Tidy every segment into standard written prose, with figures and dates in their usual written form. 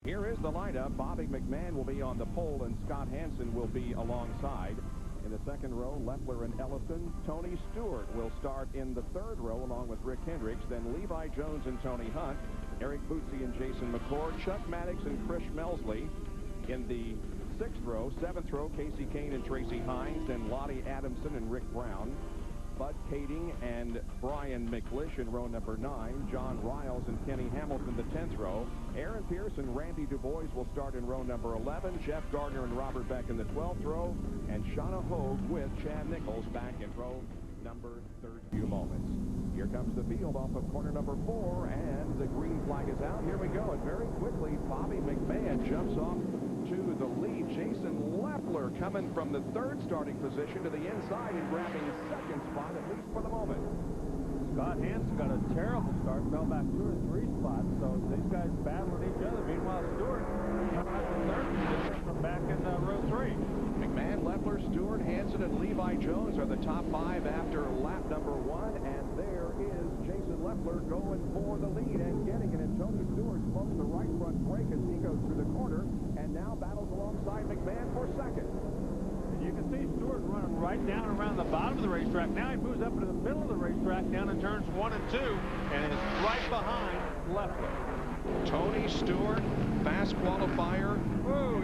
Here is the lineup. Bobby McMahon will be on the pole, and Scott Hansen will be alongside. In the second row, Leffler and Ellison. Tony Stewart will start in the third row along with Rick Hendricks. Then Levi Jones and Tony Hunt. Eric Bootsy and Jason McCord. Chuck Maddox and Chris Melsley. In the sixth row, seventh row, Casey Kane and Tracy Hines. Then Lottie Adamson and Rick Brown. Bud Kading and Brian McLish in row number 9. John Riles and Kenny Hamilton, the 10th row. Aaron Pierce and Randy DuBois will start in row number 11. Jeff Gardner and Robert Beck in the 12th row. And Shauna Hogue with Chad Nichols back in row number 30. Few moments. Here comes the field off of corner number 4, and the green flag is out. Here we go, and very quickly, Bobby McMahon jumps off to the lead. Jason Leffler coming from the third starting position to the inside and grabbing second spot, at least for the moment. Scott Hansen got a terrible start, fell back 2 or 3 spots, so these guys battling each other. Meanwhile, Stewart comes out to third position from back in row 3. McMahon, Leffler, Stewart, Hansen, and Levi Jones are the top 5 after lap number 1, and there is Jason Leffler going for the lead and getting it, and Tony Stewart smokes the right front brake as he goes through the corner, and now battles alongside McMahon for second. And you can see Stewart running right down around the bottom of the racetrack. Now he moves up into the middle of the racetrack down in turns 1 and 2, and is right behind Leffler. Tony Stewart, fast qualifier,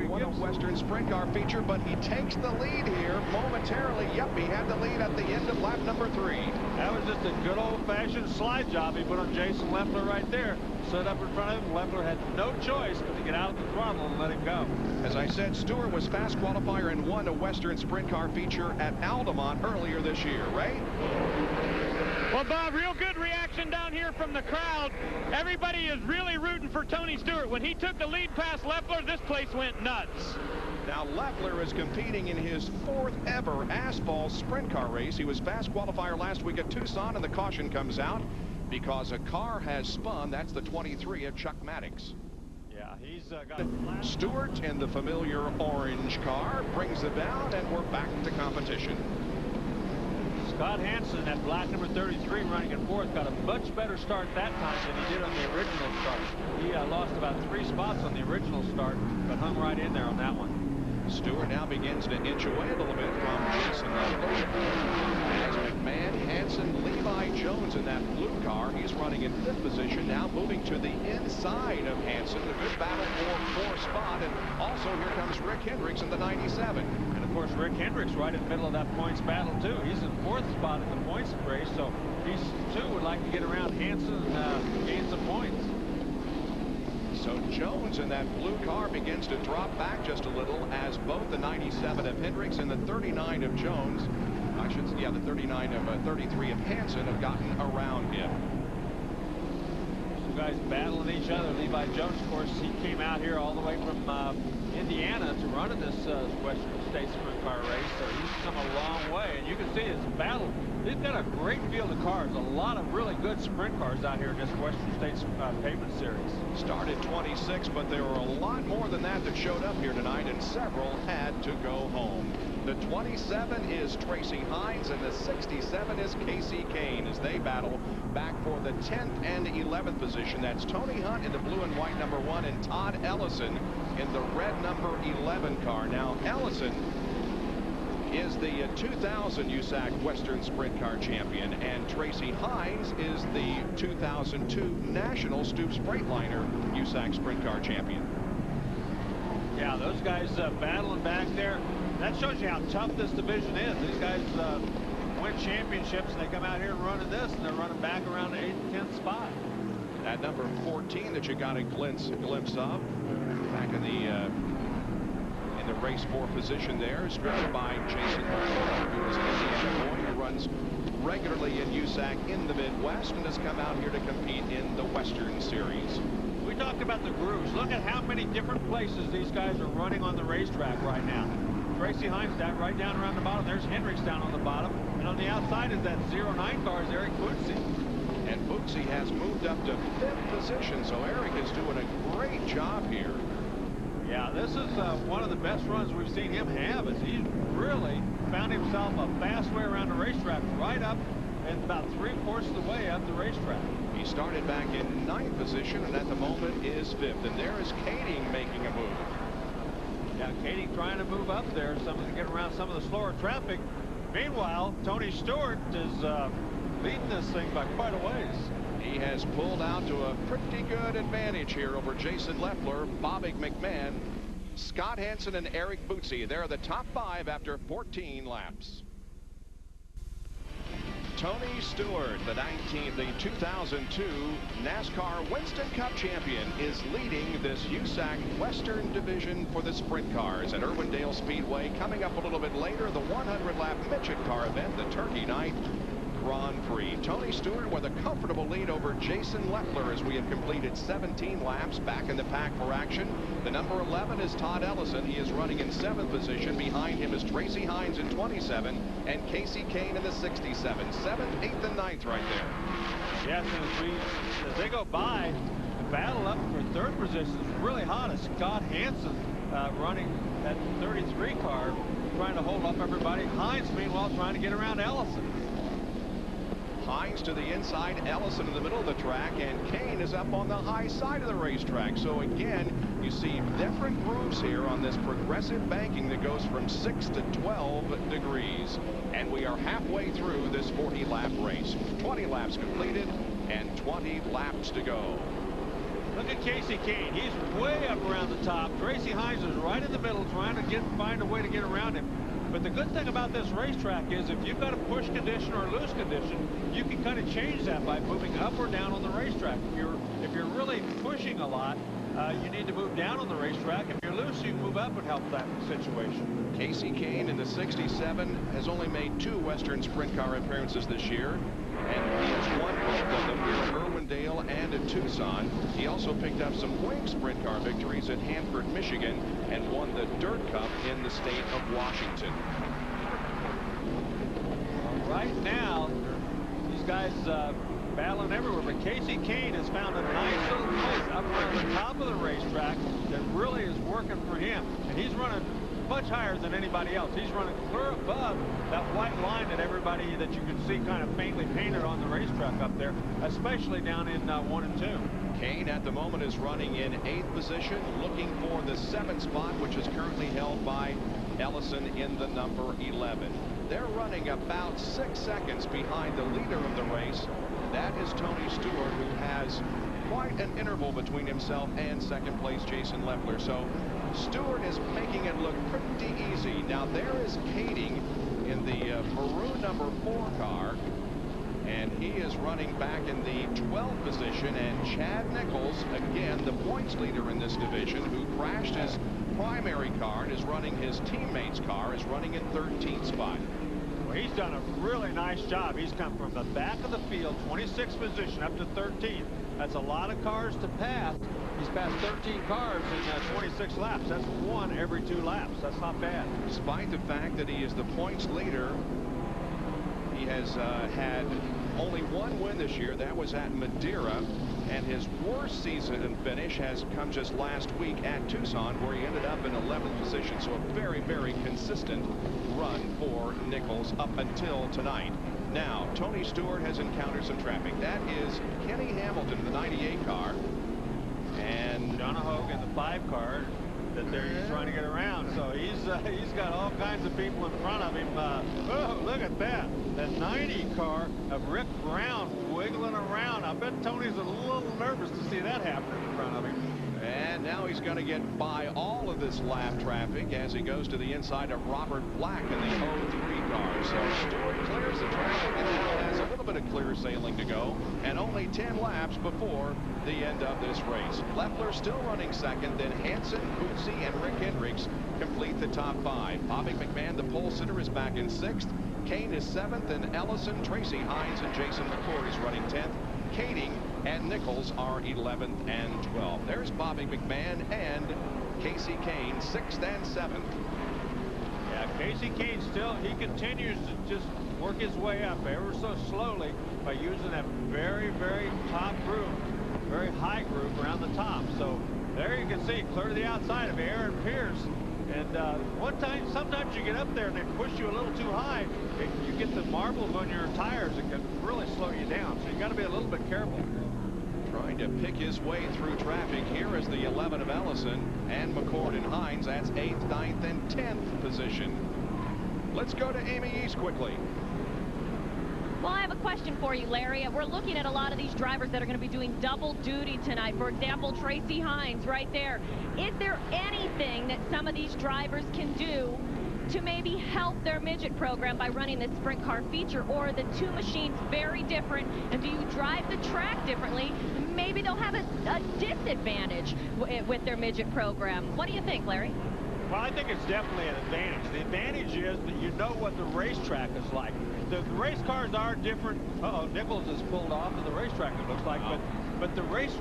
won a Western Sprint Car feature, but he takes the lead here momentarily. Yep, he had the lead at the end of lap number 3. That was just a good old-fashioned slide job he put on Jason Leffler right there. Stood up in front of him. Leffler had no choice but to get out of the throttle and let him go. As I said, Stewart was fast qualifier and won a Western Sprint Car feature at Altamont earlier this year, right? Well, Bob, real good reaction down here from the crowd. Everybody is really rooting for Tony Stewart. When he took the lead past Leffler, this place went nuts. Now, Leffler is competing in his 4th ever asphalt sprint car race. He was fast qualifier last week at Tucson, and the caution comes out because a car has spun. That's the 23 of Chuck Maddox. Yeah, he's got Stewart in the familiar orange car brings it down, and we're back to competition. Scott Hansen at black number 33 running in 4th got a much better start that time than he did on the original start. He lost about 3 spots on the original start, but hung right in there on that one. Stewart now begins to inch away a little bit from Jason Leffler. As McMahon, Hansen, Levi Jones in that blue car. He's running in 5th position, now moving to the inside of Hansen. A good battle for 4th spot, and also here comes Rick Hendricks in the 97. And of course, Rick Hendricks right in the middle of that points battle too. He's in 4th spot in the points race, so he too would like to get around Hansen and gain some points. So Jones in that blue car begins to drop back just a little as both the 97 of Hendricks and the 39 of Jones, the 39 of 33 of Hansen have gotten around him. Two guys battling each other. Levi Jones, of course, he came out here all the way from Indiana to run in this Western States Sprint Car race, so he's come a long way, and you can see it's a battle. They've got a great field of cars, a lot of really good sprint cars out here in this Western States Pavement Series. Started 26, but there were a lot more than that showed up here tonight, and several had to go home. The 27 is Tracy Hines, and the 67 is Casey Kane as they battle back for the 10th and 11th position. That's Tony Hunt in the blue and white number 1, and Todd Ellison in the red number 11 car. Now, Ellison is the 2000 USAC Western Sprint Car champion, and Tracy Hines is the 2002 National Stoops Freightliner USAC Sprint Car champion. Yeah, those guys battling back there. That shows you how tough this division is. These guys win championships, and they come out here and running this, and they're running back around the 8th and 10th spot. That number 14 that you got a glimpse of back in the race 4 position there is driven by Jason Leffler, who is an Indiana boy who runs regularly in USAC in the Midwest and has come out here to compete in the Western Series. We talked about the grooves. Look at how many different places these guys are running on the racetrack right now. Tracy Hines down right down around the bottom. There's Hendricks down on the bottom. And on the outside is that 09 car is Eric Bootsy. And Bootsy has moved up to 5th position, so Eric is doing a great job here. Yeah, this is one of the best runs we've seen him have. As he's really found himself a fast way around the racetrack, right up and about 3/4 of the way up the racetrack. He started back in 9th position and at the moment is 5th. And there is Kading Kading trying to move up there, to get around some of the slower traffic. Meanwhile, Tony Stewart is leading this thing by quite a ways. He has pulled out to a pretty good advantage here over Jason Leffler, Bobby McMahon, Scott Hansen, and Eric Bootsy. They're the top 5 after 14 laps. Tony Stewart, the 2002 NASCAR Winston Cup champion, is leading this USAC Western Division for the sprint cars at Irwindale Speedway. Coming up a little bit later, the 100-lap midget car event, the Turkey Night Grand Prix. Tony Stewart with a comfortable lead over Jason Leffler as we have completed 17 laps. Back in the pack for action, the number 11 is Todd Ellison. He is running in 7th position. Behind him is Tracy Hines in 27 and Casey Kane in the 67. 7th, 8th, and 9th right there. Yes, as they go by, the battle up for 3rd position is really hot as Scott Hansen running that 33 car, trying to hold up everybody. Hines, meanwhile, trying to get around Ellison. Hines to the inside, Ellison in the middle of the track, and Kane is up on the high side of the racetrack. So again, you see different grooves here on this progressive banking that goes from 6 to 12 degrees. And we are halfway through this 40-lap race. 20 laps completed and 20 laps to go. Look at Casey Kane. He's way up around the top. Tracy Hines is right in the middle trying to find a way to get around him. But the good thing about this racetrack is if you've got a push condition or a loose condition, you can kind of change that by moving up or down on the racetrack. If you're really pushing a lot, you need to move down on the racetrack. If you're loose, you move up and help that situation. Casey Kane in the 67 has only made 2 Western Sprint Car appearances this year, and he has won both of them here at Irwindale and at Tucson. He also picked up some wing Sprint Car victories at Hanford, Michigan, and won the Dirt Cup in the state of Washington. Right now, these guys battling everywhere, but Casey Kane has found a nice little place up at the top of the racetrack that really is working for him, and he's running much higher than anybody else. He's running clear above that white line that you can see kind of faintly painted on the racetrack up there, especially down in 1 and 2. Kane at the moment is running in 8th position, looking for the 7th spot, which is currently held by Ellison in the number 11. They're running about 6 seconds behind the leader of the race. That is Tony Stewart, who has quite an interval between himself and 2nd place Jason Leffler. So Stewart is making it look pretty easy. Now there is Kading in the maroon number 4 car, and he is running back in the 12th position. And Chad Nichols, again the points leader in this division, who crashed his primary car and is running his teammate's car, is running in 13th spot. Well, he's done a really nice job. He's come from the back of the field, 26th position, up to 13th. That's a lot of cars to pass. He's passed 13 cars in 26 laps. That's 1 every 2 laps. That's not bad. Despite the fact that he is the points leader, he has had only 1 win this year. That was at Madeira. And his worst season and finish has come just last week at Tucson, where he ended up in 11th position. So a very, very consistent run for Nichols up until tonight. Now, Tony Stewart has encountered some traffic. That is Kenny Hamilton in the 98 car. And John Hogue in the 5 car that he's trying to get around. So he's got all kinds of people in front of him. Oh, look at that. The 90 car of Rick Brown wiggling around. I bet Tony's a little nervous to see that happen in front of him. And now he's going to get by all of this lap traffic as he goes to the inside of Robert Black in the 03 car. So Stewart clears the traffic and now has a little bit of clear sailing to go, and only 10 laps before the end of this race. Leffler still running 2nd, then Hansen, Bootsy, and Rick Hendricks complete the top 5. Bobby McMahon, the pole sitter, is back in 6th. Kane is 7th, and Ellison, Tracy Hines, and Jason McCord is running 10th. Kading and Nichols are 11th and 12th. There's Bobby McMahon and Casey Kane, 6th and 7th. Yeah, Casey Kane he continues to just work his way up ever so slowly by using that very, very top groove, very high groove around the top. So there you can see clear to the outside of Aaron Pierce. And sometimes you get up there and they push you a little too high. You get the marbles on your tires, it can really slow you down. So you got to be a little bit careful. Trying trying to pick his way through traffic. Here is the 11 of Ellison and McCord and Hines. That's 8th, 9th, and 10th position. Let's go to Amy East quickly. Well, I have a question for you, Larry. We're looking at a lot of these drivers that are going to be doing double duty tonight. For example, Tracy Hines right there. Is there anything that some of these drivers can do to maybe help their midget program by running this sprint car feature, or are the two machines very different, and do you drive the track differently? Maybe they'll have a disadvantage with their midget program. What do you think, Larry? Well, I think it's definitely an advantage. The advantage is that you know what the racetrack is like. The race cars are different. Uh-oh, Nichols is pulled off of the racetrack, it looks like. But the race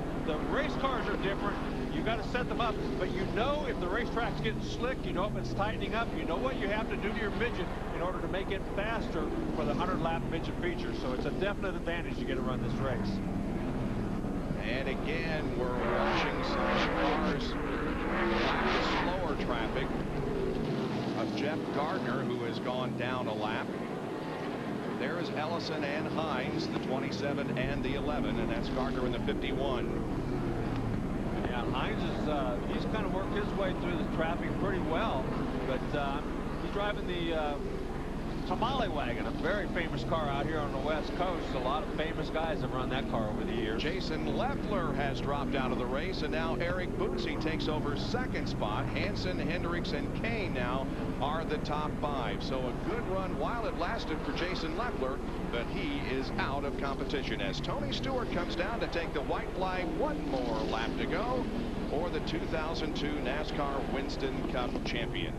cars are different. You got to set them up, but you know if the racetrack's getting slick, you know if it's tightening up, you know what you have to do to your midget in order to make it faster for the 100-lap midget feature. So it's a definite advantage you get to run this race. And again, we're watching some cars lap the slower traffic of Jeff Gardner, who has gone down a lap. There is Ellison and Hines, the 27 and the 11, and that's Gardner in the 51. Yeah, Hines is he's kind of worked his way through the traffic pretty well, but he's driving the Tamale Wagon, a very famous car out here on the West Coast. A lot of famous guys have run that car over the years. Jason Leffler has dropped out of the race, and now Eric Bootsy takes over second spot. Hansen, Hendricks, and Kane now are the top 5. So a good run while it lasted for Jason Leffler, but he is out of competition as Tony Stewart comes down to take the white flag. One more lap to go for the 2002 NASCAR Winston Cup champion.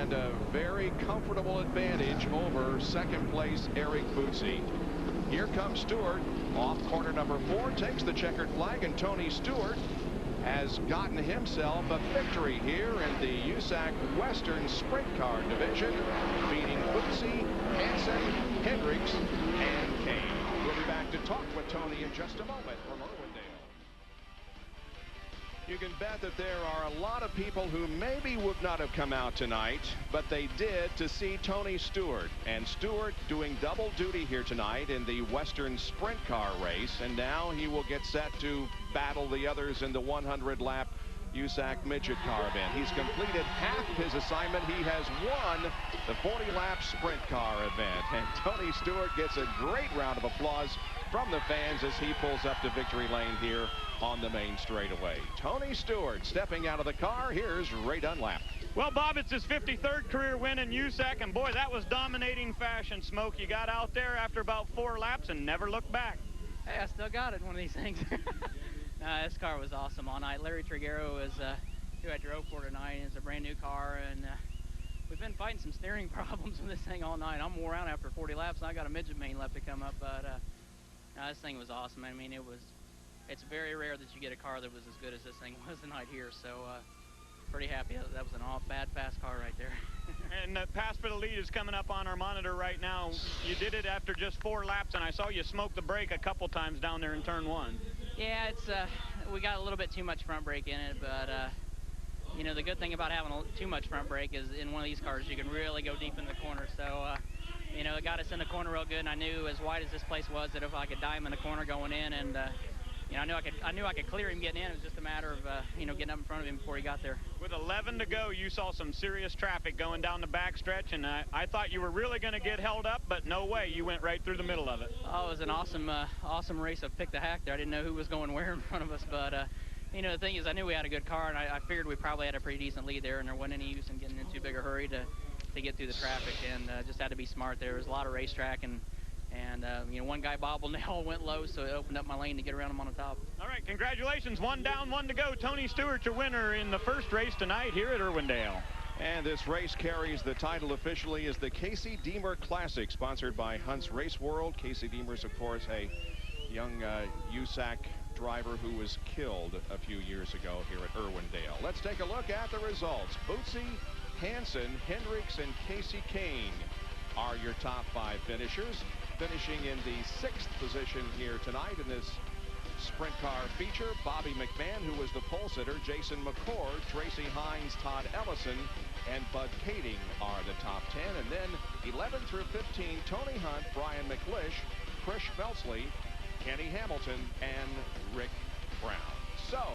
And a very comfortable advantage over second place Eric Bootsy. Here comes Stewart off corner number 4, takes the checkered flag, and Tony Stewart has gotten himself a victory here in the USAC Western Sprint Car Division, beating Bootsy, Hansen, Hendricks, and Kane. We'll be back to talk with Tony in just a moment from Irwindale. You can bet that there are a lot of people who maybe would not have come out tonight, but they did to see Tony Stewart. And Stewart doing double duty here tonight in the Western Sprint Car race, and now he will get set to battle the others in the 100-lap USAC midget car event. He's completed half his assignment. He has won the 40-lap sprint car event, and Tony Stewart gets a great round of applause from the fans as he pulls up to victory lane here on the main straightaway. Tony Stewart stepping out of the car. Here's Ray Dunlap. Well, Bob, it's his 53rd career win in USAC, and boy, that was dominating fashion, Smoke. You got out there after about 4 laps and never looked back. Hey, I still got it, one of these things. This car was awesome all night. Larry Triguero is who I drove for tonight. It's a brand new car, and we've been fighting some steering problems with this thing all night. I'm wore out after 40 laps, and I got a midget main left to come up, but this thing was awesome. I mean, it's very rare that you get a car that was as good as this thing was tonight here, so pretty happy. That was an all-bad fast car right there. And the pass for the lead is coming up on our monitor right now. You did it after just 4 laps, and I saw you smoke the brake a couple times down there in turn 1. Yeah, it's we got a little bit too much front brake in it, but you know, the good thing about having too much front brake is in one of these cars you can really go deep in the corner. So you know, it got us in the corner real good, and I knew as wide as this place was that if I could dime in the corner going in, and you know, I knew I could clear him getting in. It was just a matter of you know, getting up in front of him before he got there. With 11 to go, you saw some serious traffic going down the backstretch, and I thought you were really going to get held up, but no way. You went right through the middle of it. Oh, it was an awesome race of pick the hack there. I didn't know who was going where in front of us, but you know, the thing is, I knew we had a good car, and I figured we probably had a pretty decent lead there, and there wasn't any use in getting in too big a hurry to get through the traffic, and just had to be smart. There was a lot of racetrack, and you know, one guy bobbled nail went low, so it opened up my lane to get around him on the top. All right, congratulations. 1 down, 1 to go. Tony Stewart, your winner in the first race tonight here at Irwindale. And this race carries the title officially as the Casey Deemer Classic, sponsored by Hunt's Race World. Casey Deemer's, of course, a young USAC driver who was killed a few years ago here at Irwindale. Let's take a look at the results. Bootsy, Hansen, Hendricks, and Casey Kane are your top 5 finishers. Finishing in the 6th position here tonight in this sprint car feature, Bobby McMahon, who was the pole sitter, Jason McCord, Tracy Hines, Todd Ellison, and Bud Kading are the top 10. And then 11 through 15, Tony Hunt, Brian McLish, Chris Schmelzley, Kenny Hamilton and Rick Brown. So